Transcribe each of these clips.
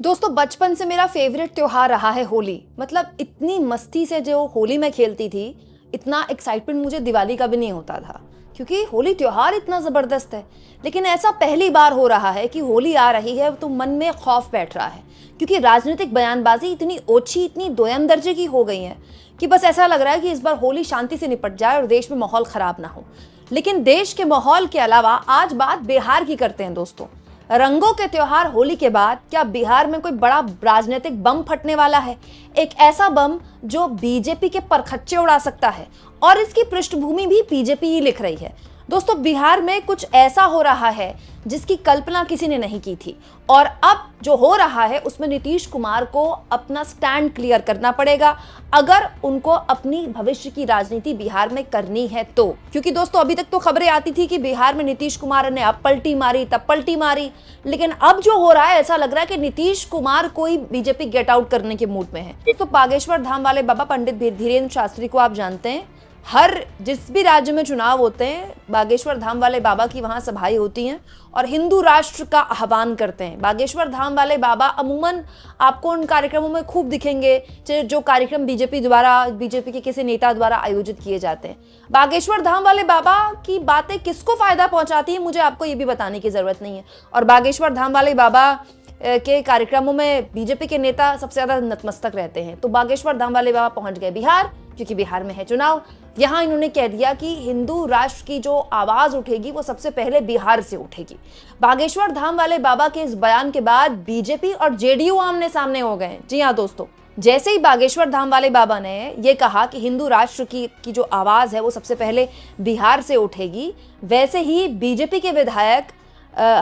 दोस्तों बचपन से मेरा फेवरेट त्योहार रहा है होली। मतलब इतनी मस्ती से जो होली मैं खेलती थी, इतना एक्साइटमेंट मुझे दिवाली का भी नहीं होता था, क्योंकि होली त्योहार इतना ज़बरदस्त है। लेकिन ऐसा पहली बार हो रहा है कि होली आ रही है तो मन में खौफ बैठ रहा है, क्योंकि राजनीतिक बयानबाजी इतनी ओछी, इतनी दोयम दर्जे की हो गई है कि बस ऐसा लग रहा है कि इस बार होली शांति से निपट जाए और देश में माहौल ख़राब ना हो। लेकिन देश के माहौल के अलावा आज बात बिहार की करते हैं दोस्तों। रंगों के त्योहार होली के बाद क्या बिहार में कोई बड़ा राजनीतिक बम फटने वाला है? एक ऐसा बम जो बीजेपी के परखच्चे उड़ा सकता है, और इसकी पृष्ठभूमि भी बीजेपी ही लिख रही है। दोस्तों बिहार में कुछ ऐसा हो रहा है जिसकी कल्पना किसी ने नहीं की थी, और अब जो हो रहा है उसमें नीतीश कुमार को अपना स्टैंड क्लियर करना पड़ेगा अगर उनको अपनी भविष्य की राजनीति बिहार में करनी है तो। क्योंकि दोस्तों अभी तक तो खबरें आती थी कि बिहार में नीतीश कुमार ने अब पलटी मारी तब पलटी मारी, लेकिन अब जो हो रहा है ऐसा लग रहा है कि नीतीश कुमार कोई बीजेपी गेट आउट करने के मूड में है। तो बागेश्वर धाम वाले बाबा पंडित धीरेन्द्र शास्त्री को आप जानते हैं, हर जिस भी राज्य में चुनाव होते हैं बागेश्वर धाम वाले बाबा की वहां सभाएं होती हैं और हिंदू राष्ट्र का आह्वान करते हैं। बागेश्वर धाम वाले बाबा अमूमन आपको उन कार्यक्रमों में खूब दिखेंगे जो कार्यक्रम बीजेपी के किसी नेता द्वारा आयोजित किए जाते हैं। बागेश्वर धाम वाले बाबा की बातें किसको फायदा पहुंचाती है मुझे आपको ये भी बताने की जरूरत नहीं है। और बागेश्वर धाम वाले बाबा के कार्यक्रमों में बीजेपी के नेता सबसे ज्यादा नतमस्तक रहते हैं। तो बागेश्वर धाम वाले बाबा पहुंच गए बिहार, क्योंकि बिहार में है चुनाव। यहाँ इन्होंने कह दिया कि हिंदू राष्ट्र की जो आवाज उठेगी वो सबसे पहले बिहार से उठेगी। बागेश्वर धाम वाले बाबा के इस बयान के बाद बीजेपी और जेडीयू आमने सामने हो गए। जी हाँ दोस्तों, जैसे ही बागेश्वर धाम वाले बाबा ने ये कहा कि हिंदू राष्ट्र की जो आवाज है वो सबसे पहले बिहार से उठेगी, वैसे ही बीजेपी के विधायक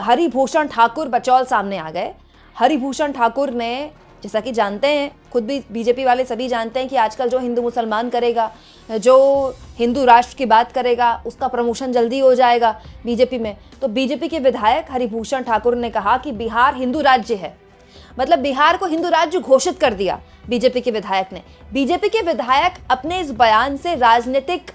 हरिभूषण ठाकुर बचौल सामने आ गए। हरिभूषण ठाकुर ने, जैसा कि जानते हैं, खुद भी बीजेपी वाले सभी जानते हैं कि आजकल जो हिंदू मुसलमान करेगा, जो हिंदू राष्ट्र की बात करेगा, उसका प्रमोशन जल्दी हो जाएगा बीजेपी में। तो बीजेपी के विधायक हरिभूषण ठाकुर ने कहा कि बिहार हिंदू राज्य है, मतलब बिहार को हिंदू राज्य घोषित कर दिया बीजेपी के विधायक ने। बीजेपी के विधायक अपने इस बयान से राजनीतिक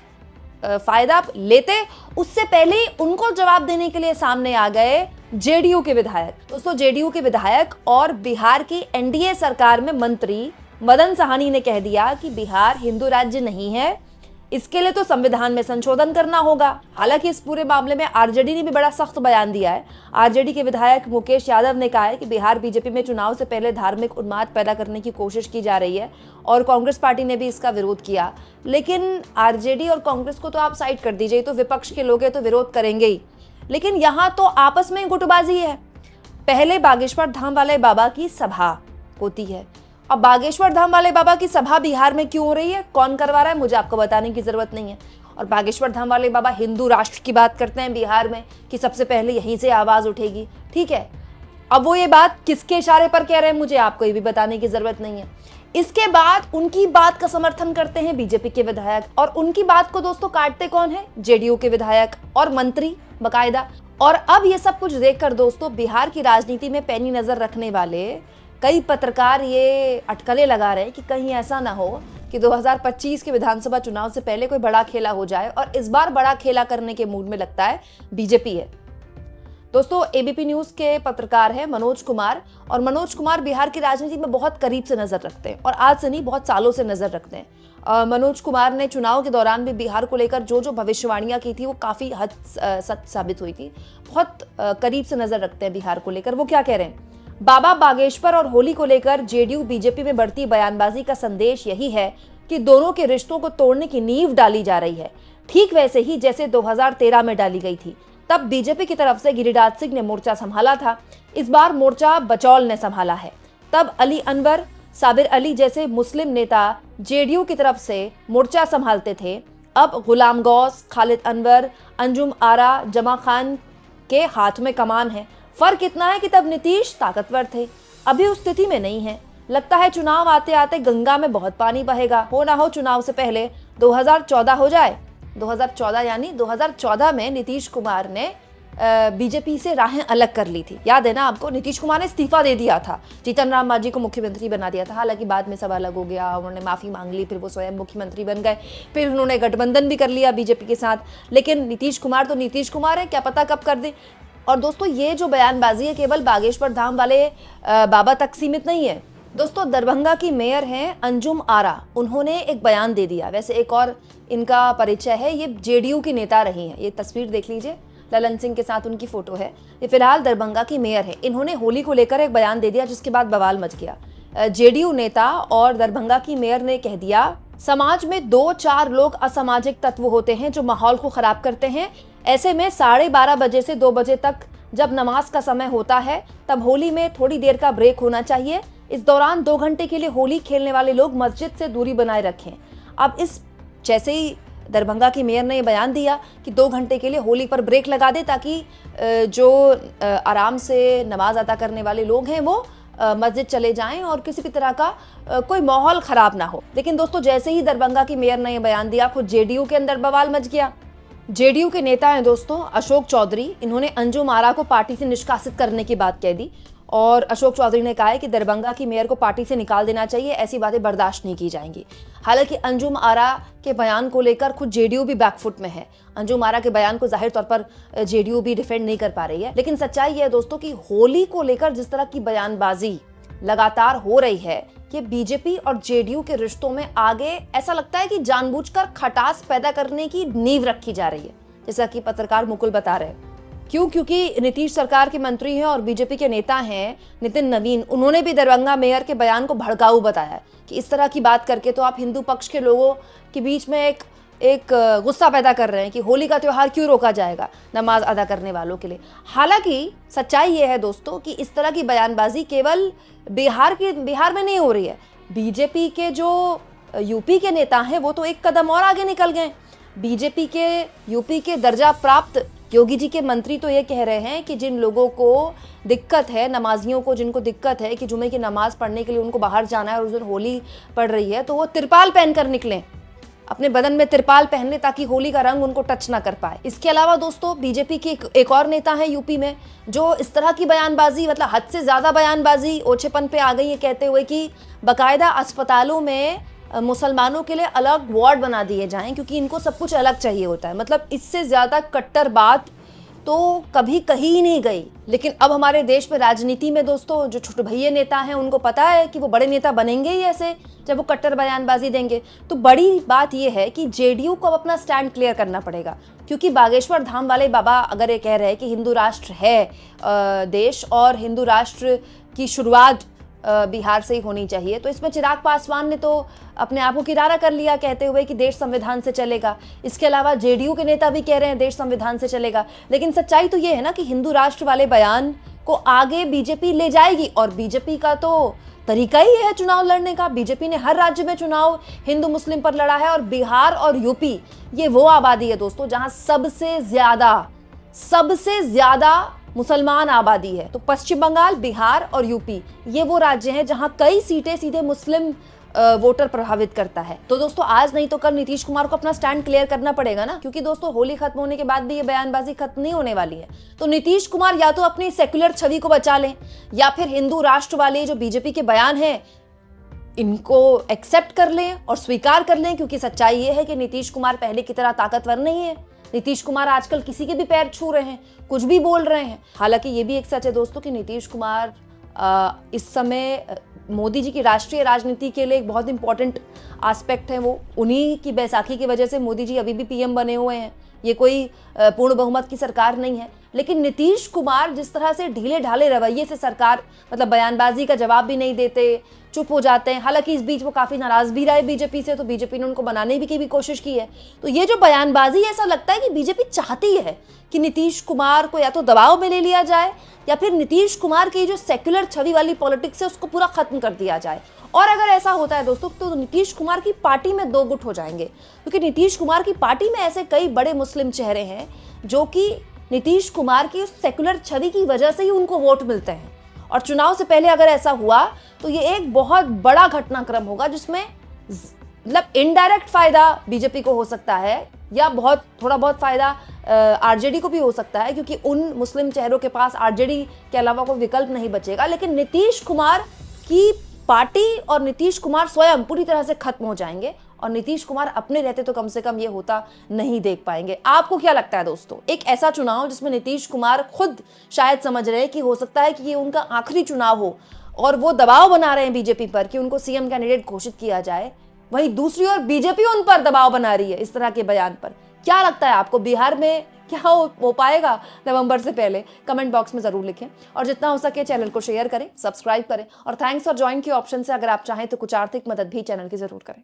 फायदा लेते, उससे पहले उनको जवाब देने के लिए सामने आ गए जेडीयू के विधायक। दोस्तों जेडीयू के विधायक और बिहार की एनडीए सरकार में मंत्री मदन साहनी ने कह दिया कि बिहार हिंदू राज्य नहीं है, इसके लिए तो संविधान में संशोधन करना होगा। हालांकि इस पूरे मामले में आरजेडी ने भी बड़ा सख्त बयान दिया है। आरजेडी के विधायक मुकेश यादव ने कहा है कि बिहार बीजेपी में चुनाव से पहले धार्मिक उन्माद पैदा करने की कोशिश की जा रही है, और कांग्रेस पार्टी ने भी इसका विरोध किया। लेकिन आरजेडी और कांग्रेस को तो आप साइड कर दीजिए, तो विपक्ष के लोग हैं तो विरोध करेंगे ही, लेकिन यहाँ तो आपस में गुटबाजी है। पहले बागेश्वर धाम वाले बाबा की सभा होती है, अब बागेश्वर धाम वाले बाबा की सभा बिहार में क्यों हो रही है, कौन करवा रहा है, मुझे आपको बताने की जरूरत नहीं है। और बागेश्वर धाम वाले बाबा हिंदू राष्ट्र की बात करते हैं बिहार में कि सबसे पहले यहीं से आवाज उठेगी। ठीक है, अब वो ये बात किसके इशारे पर कह रहे हैं मुझे आपको ये भी बताने की जरूरत नहीं है। इसके बाद उनकी बात का समर्थन करते हैं बीजेपी के विधायक, और उनकी बात को दोस्तों काटते कौन है, जेडीयू के विधायक और मंत्री बकायदा। और अब ये सब कुछ देखकर दोस्तों बिहार की राजनीति में पैनी नजर रखने वाले कई पत्रकार ये अटकलें लगा रहे हैं कि कहीं ऐसा ना हो कि 2025 के विधानसभा चुनाव से पहले कोई बड़ा खेला हो जाए, और इस बार बड़ा खेला करने के मूड में लगता है बीजेपी है। दोस्तों एबीपी न्यूज के पत्रकार हैं मनोज कुमार, और मनोज कुमार बिहार की राजनीति में बहुत करीब से नजर रखते हैं, और आज से नहीं बहुत सालों से नजर रखते हैं। मनोज कुमार ने चुनाव के दौरान भी बिहार को लेकर जो जो भविष्यवाणियां की थी वो काफी हद सच साबित हुई थी। बहुत करीब से नजर रखते हैं बिहार को लेकर। वो क्या कह रहे हैं, बाबा बागेश्वर और होली को लेकर जेडीयू बीजेपी में बढ़ती बयानबाजी का संदेश यही है कि दोनों के रिश्तों को तोड़ने की नींव डाली जा रही है, ठीक वैसे ही जैसे 2013 में डाली गई थी। तब बीजेपी की तरफ से गिरिराज सिंह ने मोर्चा संभाला था, इस बार मोर्चा बचौल ने संभाला है। तब अली अनवर, साबिर अली जैसे मुस्लिम नेता जेडीयू की तरफ से मोर्चा संभालते थे। अब गुलाम गौस, खालिद अनवर, अंजुम आरा, जमा खान के हाथ में कमान है। फर्क इतना है कि तब नीतीश ताकतवर थे, अभी उस स्थिति में नहीं है। लगता है चुनाव आते आते गंगा में बहुत पानी बहेगा। हो ना हो चुनाव से पहले 2014 हो जाए। 2014 यानी 2014 में नीतीश कुमार ने बीजेपी से राहें अलग कर ली थी। याद है ना आपको, नीतीश कुमार ने इस्तीफा दे दिया था, जीतन राम मांझी को मुख्यमंत्री बना दिया था। हालांकि बाद में सब अलग हो गया, उन्होंने माफी मांग ली, फिर वो स्वयं मुख्यमंत्री बन गए, फिर उन्होंने गठबंधन भी कर लिया बीजेपी के साथ। लेकिन नीतीश कुमार तो नीतीश कुमार है, क्या पता कब कर दे। और दोस्तों ये जो बयानबाजी है केवल बागेश्वर धाम वाले बाबा तक सीमित नहीं है। दोस्तों दरभंगा की मेयर हैं अंजुम आरा, उन्होंने एक बयान दे दिया। वैसे एक और इनका परिचय है, ये जेडीयू की नेता रही हैं। ये तस्वीर देख लीजिए, ललन सिंह के साथ उनकी फोटो है। ये फिलहाल दरभंगा की मेयर है। इन्होंने होली को लेकर एक बयान दे दिया जिसके बाद बवाल मच गया। जेडीयू नेता और दरभंगा की मेयर ने कह दिया, समाज में 2-4 लोग असामाजिक तत्व होते हैं जो माहौल को खराब करते हैं। ऐसे में 12:30 बजे से 2 बजे तक जब नमाज का समय होता है तब होली में थोड़ी देर का ब्रेक होना चाहिए। इस दौरान 2 घंटे के लिए होली खेलने वाले लोग मस्जिद से दूरी बनाए रखें। अब इस जैसे ही दरभंगा की मेयर ने ये बयान दिया कि 2 घंटे के लिए होली पर ब्रेक लगा दे ताकि जो आराम से नमाज अदा करने वाले लोग हैं वो मस्जिद चले जाएं और किसी भी तरह का कोई माहौल खराब ना हो। लेकिन दोस्तों जैसे ही दरभंगा की मेयर ने ये बयान दिया, खुद जेडीयू के अंदर बवाल मच गया। जेडीयू के नेता हैं दोस्तों अशोक चौधरी, इन्होंने अंजुम आरा को पार्टी से निष्कासित करने की बात कह दी। और अशोक चौधरी ने कहा है कि दरभंगा की मेयर को पार्टी से निकाल देना चाहिए, ऐसी बातें बर्दाश्त नहीं की जाएंगी। हालांकि अंजुम आरा के बयान को लेकर खुद जेडीयू भी बैकफुट में है। अंजुम आरा के बयान को जाहिर तौर पर जेडीयू भी डिफेंड नहीं कर पा रही है। लेकिन सच्चाई यह है दोस्तों कि होली को लेकर जिस तरह की बयानबाजी लगातार हो रही है, ये बीजेपी और जेडीयू के रिश्तों में आगे ऐसा लगता है कि जानबूझकर खटास पैदा करने की नींव रखी जा रही है, जैसा कि पत्रकार मुकुल बता रहे हैं। क्यों? क्योंकि नीतीश सरकार के मंत्री हैं और बीजेपी के नेता हैं नितिन नवीन, उन्होंने भी दरभंगा मेयर के बयान को भड़काऊ बताया कि इस तरह की बात करके तो आप हिंदू पक्ष के लोगों के बीच में एक गुस्सा पैदा कर रहे हैं कि होली का त्योहार क्यों रोका जाएगा नमाज अदा करने वालों के लिए। हालांकि सच्चाई ये है दोस्तों कि इस तरह की बयानबाजी केवल बिहार में नहीं हो रही है। बीजेपी के जो यूपी के नेता हैं वो तो एक कदम और आगे निकल गए। बीजेपी के यूपी के दर्जा प्राप्त योगी जी के मंत्री तो ये कह रहे हैं कि जिन लोगों को दिक्कत है, नमाजियों को जिनको दिक्कत है कि जुमे की नमाज पढ़ने के लिए उनको बाहर जाना है और उस दिन होली पड़ रही है, तो वो तिरपाल पहनकर निकलें, अपने बदन में तिरपाल पहन ले ताकि होली का रंग उनको टच ना कर पाए। इसके अलावा दोस्तों बीजेपी के एक और नेता है यूपी में जो इस तरह की बयानबाजी, मतलब हद से ज्यादा बयानबाजी, ओछेपन पे आ गई है, कहते हुए कि बाकायदा अस्पतालों में मुसलमानों के लिए अलग वार्ड बना दिए जाएं क्योंकि इनको सब कुछ अलग चाहिए होता है। मतलब इससे ज्यादा कट्टर बात तो कभी कही ही नहीं गई। लेकिन अब हमारे देश में राजनीति में दोस्तों जो छोटे भैया नेता हैं उनको पता है कि वो बड़े नेता बनेंगे ही ऐसे जब वो कट्टर बयानबाजी देंगे। तो बड़ी बात यह है कि जेडीयू को अब अपना स्टैंड क्लियर करना पड़ेगा, क्योंकि बागेश्वर धाम वाले बाबा अगर ये कह रहे हैं कि हिंदू राष्ट्र है देश और हिंदू राष्ट्र की शुरुआत बिहार से ही होनी चाहिए, तो इसमें चिराग पासवान ने तो अपने आप को किनारा कर लिया कहते हुए कि देश संविधान से चलेगा। इसके अलावा जेडीयू के नेता भी कह रहे हैं देश संविधान से चलेगा। लेकिन सच्चाई तो ये है ना कि हिंदू राष्ट्र वाले बयान को आगे बीजेपी ले जाएगी और बीजेपी का तो तरीका ही है चुनाव लड़ने का। बीजेपी ने हर राज्य में चुनाव हिंदू मुस्लिम पर लड़ा है और बिहार और यूपी ये वो आबादी है दोस्तों जहां सबसे ज्यादा मुसलमान आबादी है। तो पश्चिम बंगाल, बिहार और यूपी ये वो राज्य हैं जहां कई सीटें सीधे मुस्लिम वोटर प्रभावित करता है। तो दोस्तों आज नहीं तो कल नीतीश कुमार को अपना स्टैंड क्लियर करना पड़ेगा ना, क्योंकि दोस्तों होली खत्म होने के बाद भी ये बयानबाजी खत्म नहीं होने वाली है। तो नीतीश कुमार या तो अपनी सेक्युलर छवि को बचा लें या फिर हिंदू राष्ट्र वाले जो बीजेपी के बयान हैं इनको एक्सेप्ट कर लें और स्वीकार कर लें, क्योंकि सच्चाई ये है कि नीतीश कुमार पहले की तरह ताकतवर नहीं है। नीतीश कुमार आजकल किसी के भी पैर छू रहे हैं, कुछ भी बोल रहे हैं। हालांकि ये भी एक सच है दोस्तों कि नीतीश कुमार इस समय मोदी जी की राष्ट्रीय राजनीति के लिए एक बहुत इंपॉर्टेंट एस्पेक्ट है। वो उन्हीं की बैसाखी की वजह से मोदी जी अभी भी पीएम बने हुए हैं। ये कोई पूर्ण बहुमत की सरकार नहीं है। लेकिन नीतीश कुमार जिस तरह से ढीले ढाले रवैये से सरकार मतलब बयानबाजी का जवाब भी नहीं देते, चुप हो जाते हैं। हालांकि इस बीच वो काफी नाराज भी रहे बीजेपी से, तो बीजेपी ने उनको बनाने की भी कोशिश की है। तो ये जो बयानबाजी ऐसा लगता है कि बीजेपी चाहती है कि नीतीश कुमार को या तो दबाव में ले लिया जाए या फिर नीतीश कुमार की जो सेक्युलर छवि वाली पॉलिटिक्स है उसको पूरा खत्म कर दिया जाए। और अगर ऐसा होता है दोस्तों तो नीतीश कुमार की पार्टी में दो गुट हो जाएंगे, क्योंकि नीतीश कुमार की पार्टी में ऐसे कई बड़े मुस्लिम चेहरे हैं जो कि नीतीश कुमार की सेक्युलर छवि की वजह से ही उनको वोट मिलते हैं। और चुनाव से पहले अगर ऐसा हुआ तो ये एक बहुत बड़ा घटनाक्रम होगा जिसमें मतलब इनडायरेक्ट फायदा बीजेपी को हो सकता है या थोड़ा बहुत फायदा आरजेडी को भी हो सकता है, क्योंकि उन मुस्लिम चेहरों के पास आरजेडी के अलावा कोई विकल्प नहीं बचेगा। लेकिन नीतीश कुमार की पार्टी और नीतीश कुमार स्वयं पूरी तरह से खत्म हो जाएंगे और नीतीश कुमार अपने रहते तो कम से कम ये होता नहीं देख पाएंगे। आपको क्या लगता है दोस्तों, एक ऐसा चुनाव जिसमें नीतीश कुमार खुद शायद समझ रहे हैं कि हो सकता है कि ये उनका आखिरी चुनाव हो और वो दबाव बना रहे हैं बीजेपी पर कि उनको सीएम कैंडिडेट घोषित किया जाए, वहीं दूसरी ओर बीजेपी उन पर दबाव बना रही है इस तरह के बयान पर। क्या लगता है आपको, बिहार में क्या हो पाएगा नवंबर से पहले? कमेंट बॉक्स में जरूर लिखें और जितना हो सके चैनल को शेयर करें, सब्सक्राइब करें और थैंक्स फॉर ज्वाइन के ऑप्शन से अगर आप चाहें तो कुछ आर्थिक मदद भी चैनल की जरूर करें।